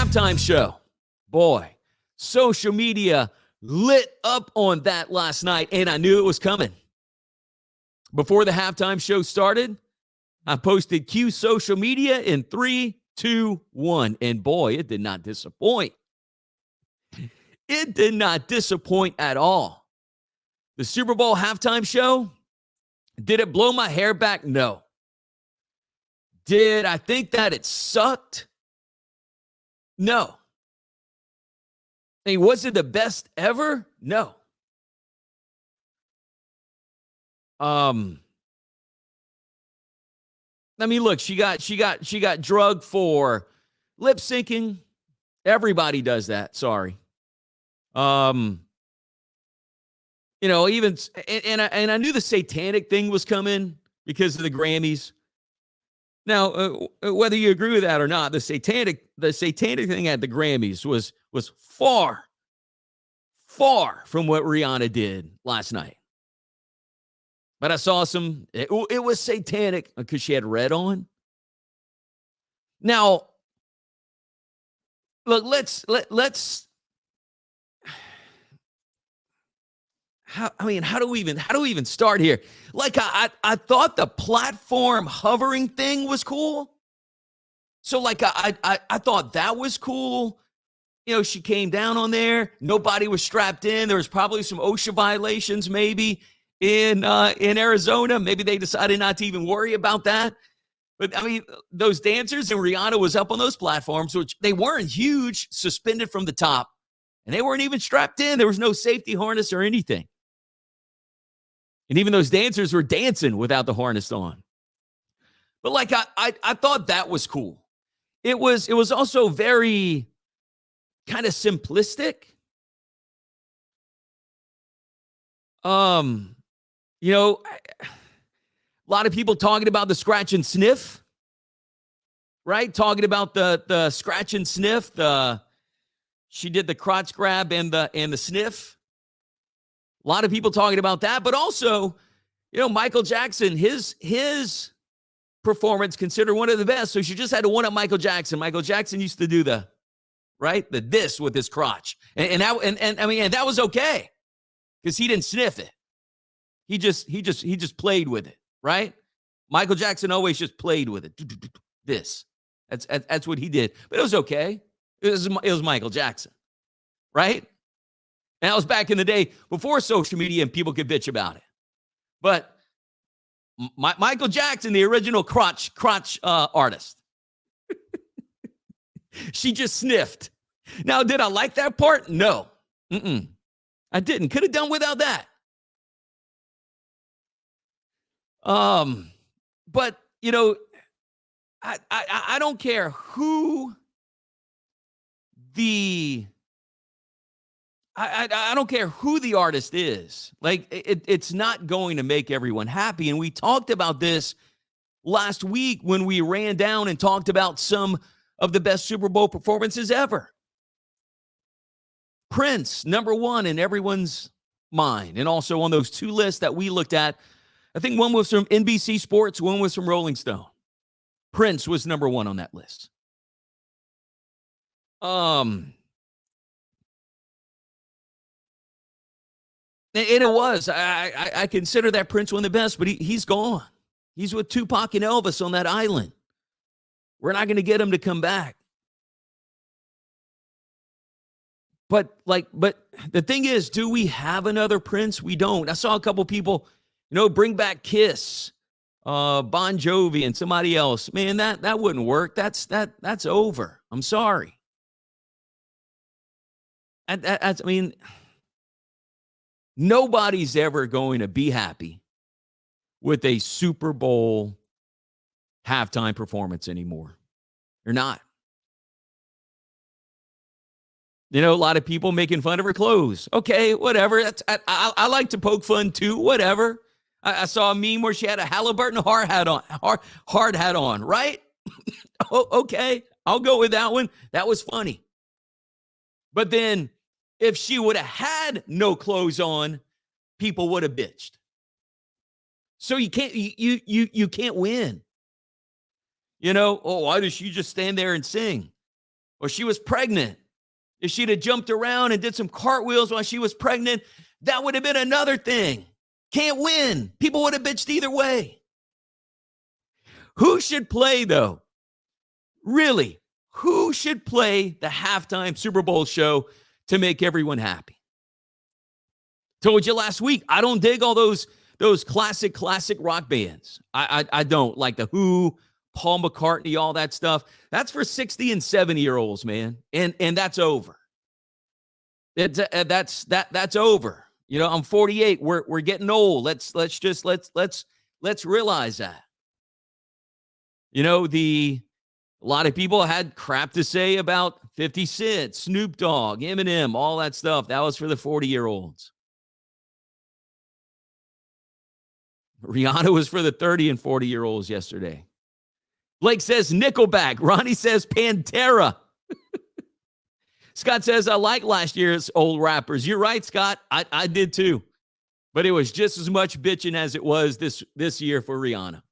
halftime show. Boy, social media lit up on that last night, and I knew it was coming. Before the halftime show started, I posted cue social media in 3, 2, 1. And boy, it did not disappoint. It did not disappoint at all. The Super Bowl halftime show, did it blow my hair back? No. Did I think that it sucked? No. I mean, was it the best ever? No. I mean, look, she got drugged for lip syncing. Everybody does that. Sorry. Even and I knew the satanic thing was coming because of the Grammys. Now, whether you agree with that or not, the satanic thing at the Grammys was far from what Rihanna did last night. But I saw it was satanic because she had red on. Now, look, let's how do we even start here? Like I thought the platform hovering thing was cool. So like I thought that was cool. You know, she came down on there. Nobody was strapped in. There was probably some OSHA violations maybe in Arizona. Maybe they decided not to even worry about that. But I mean, those dancers and Rihanna was up on those platforms, which they weren't huge, suspended from the top, and they weren't even strapped in. There was no safety harness or anything. And even those dancers were dancing without the harness on. But like I thought that was cool. It was also very kind of simplistic. A lot of people talking about the scratch and sniff, right? Talking about the scratch and sniff. She did the crotch grab and the sniff. A lot of people talking about that, but also, Michael Jackson, his performance considered one of the best. So she just had to one up Michael Jackson. Michael Jackson used to do the this with his crotch, and that was okay because he didn't sniff it. He just played with it, right? Michael Jackson always just played with it. That's what he did, but it was okay. It was Michael Jackson, right? And that was back in the day before social media and people could bitch about it. But Michael Jackson, the original crotch artist, she just sniffed. Now, did I like that part? No. I didn't. Could have done without that. But, I don't care who I don't care who the artist is. Like, it's not going to make everyone happy. And we talked about this last week when we ran down and talked about some of the best Super Bowl performances ever. Prince, number one in everyone's mind. And also on those two lists that we looked at, I think one was from NBC Sports, one was from Rolling Stone. Prince was number one on that list. And it was. I consider that Prince one of the best, but he's gone. He's with Tupac and Elvis on that island. We're not going to get him to come back. But the thing is, do we have another Prince? We don't. I saw a couple people, bring back Kiss, Bon Jovi, and somebody else. Man, that wouldn't work. That's over. I'm sorry. Nobody's ever going to be happy with a Super Bowl halftime performance anymore. They're not. A lot of people making fun of her clothes. Okay, whatever. I like to poke fun too. Whatever. I saw a meme where she had a Halliburton hard hat on, right? Okay, I'll go with that one. That was funny. But then, if she would have had no clothes on, people would have bitched. So you can't win. Why does she just stand there and sing? or she was pregnant. If she'd have jumped around and did some cartwheels while she was pregnant, that would have been another thing. Can't win. People would have bitched either way. Who should play, though? Really, who should play the halftime Super Bowl show to make everyone happy? Told you last week, I don't dig all those classic rock bands. I don't, like the Who, Paul McCartney, all that stuff. That's for 60 and 70-year-olds, man. And that's over. That's over. You know, I'm 48. We're getting old. Let's realize that. You know, a lot of people had crap to say about 50 Cent, Snoop Dogg, Eminem, all that stuff. That was for the 40-year-olds. Rihanna was for the 30 and 40-year-olds yesterday. Blake says Nickelback. Ronnie says Pantera. Scott says, I like last year's old rappers. You're right, Scott. I did too. But it was just as much bitching as it was this year for Rihanna.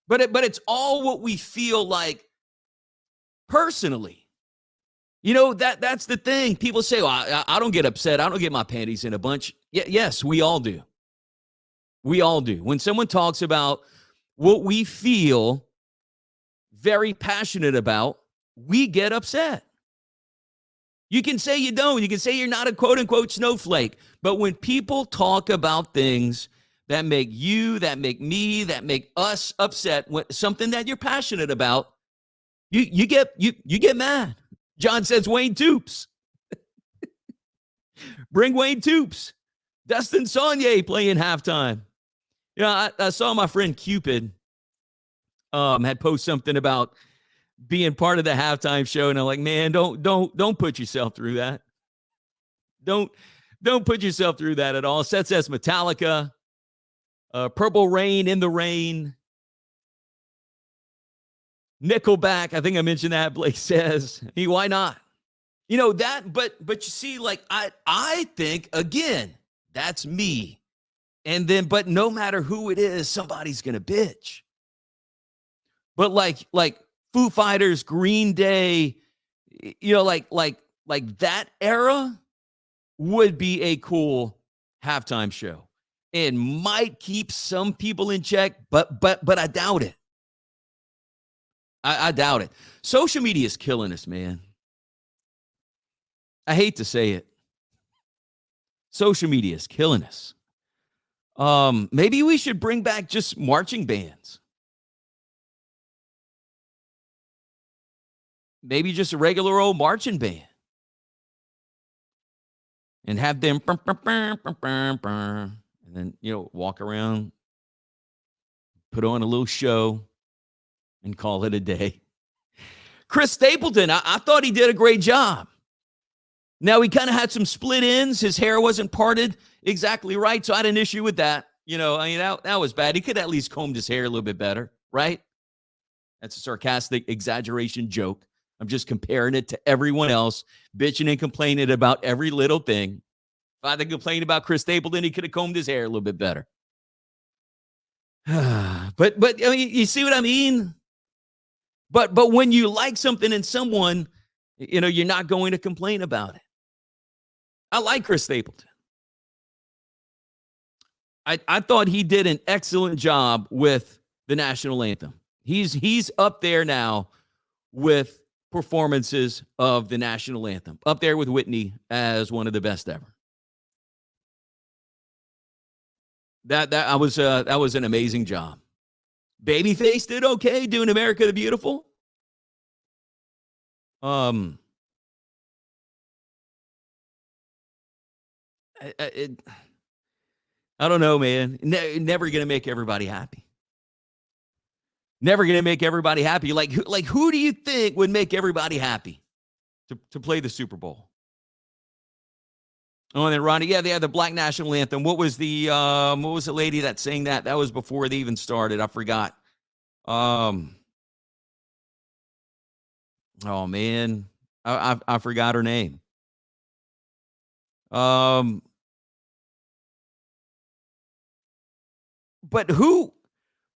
But it's all what we feel like personally. You know, that's the thing. People say, well, I don't get upset. I don't get my panties in a bunch. Yes, we all do. We all do. When someone talks about what we feel very passionate about, we get upset. You can say you don't. You can say you're not a quote-unquote snowflake. But when people talk about things that make you, that make me, that make us upset, something that you're passionate about, you get mad. John says Wayne Toops. Bring Wayne Toops. Dustin Saunier playing halftime. You know, I saw my friend Cupid had posted something about being part of the halftime show, and I'm like, man, don't put yourself through that. Don't put yourself through that at all. Seth says Metallica, Purple Rain, In the Rain, Nickelback. I think I mentioned that. Blake says, hey, why not? You know that, but you see, like I think again, that's me. And then, but no matter who it is, somebody's gonna bitch. But like Foo Fighters, Green Day, you know, like that era would be a cool halftime show and might keep some people in check, but I doubt it. I doubt it. Social media is killing us, man. I hate to say it. Social media is killing us. Maybe we should bring back just marching bands. Maybe just a regular old marching band. And have them, and then, you know, walk around, put on a little show, and call it a day. Chris Stapleton, I thought he did a great job. Now, he kind of had some split ends. His hair wasn't parted exactly right, so I had an issue with that. You know, I mean, that was bad. He could at least combed his hair a little bit better, right? That's a sarcastic exaggeration joke. I'm just comparing it to everyone else, bitching and complaining about every little thing. If I had to complain about Chris Stapleton, he could have combed his hair a little bit better. But I mean, you see what I mean? But when you like something in someone, you know, you're not going to complain about it. I like Chris Stapleton. I thought he did an excellent job with the national anthem. He's up there now with performances of the national anthem, up there with Whitney as one of the best ever. That was an amazing job. Babyface did okay doing America the Beautiful. I don't know, man. Never gonna make everybody happy. Never gonna make everybody happy. Like who do you think would make everybody happy to play the Super Bowl? Oh, and then Ronnie, yeah, they had the Black National Anthem. What was the lady that sang that? That was before they even started. I forgot. Oh man, I forgot her name. But who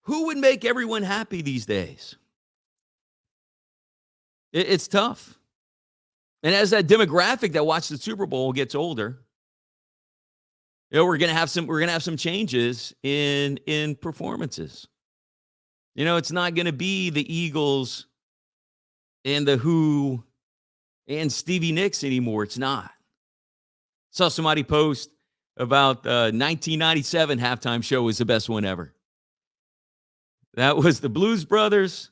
would make everyone happy these days? It's tough. And as that demographic that watched the Super Bowl gets older, we're gonna have some changes in performances. It's not gonna be the Eagles and the Who and Stevie Nicks anymore. It's not. Saw somebody post about the 1997 halftime show was the best one ever. That was the Blues Brothers,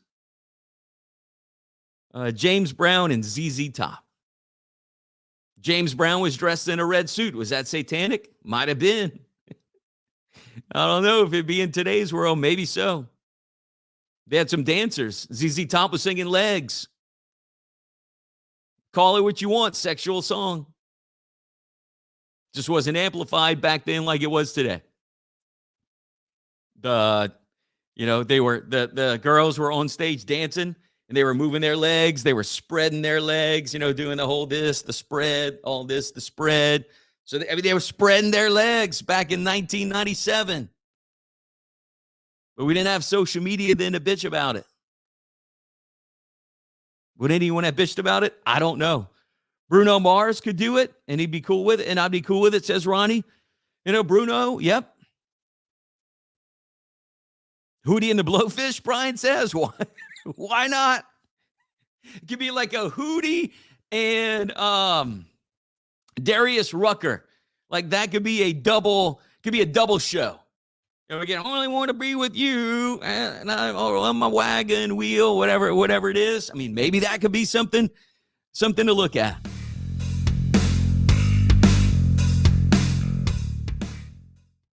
James Brown, and ZZ Top. James Brown was dressed in a red suit. Was that satanic? Might have been. I don't know if it'd be in today's world. Maybe so. They had some dancers. ZZ Top was singing Legs. Call it what you want, sexual song. Just wasn't amplified back then like it was today. The girls were on stage dancing, and they were moving their legs. They were spreading their legs, doing the whole this, the spread, all this, the spread. So they were spreading their legs back in 1997. But we didn't have social media then to bitch about it. Would anyone have bitched about it? I don't know. Bruno Mars could do it, and he'd be cool with it, and I'd be cool with it, says Ronnie. Bruno, yep. Hootie and the Blowfish, Brian says. Why not? It could be like a Hootie and Darius Rucker. Like that could be a double show. Again, I only want to be with you, and I'm on my wagon wheel, whatever it is. I mean, maybe that could be something to look at.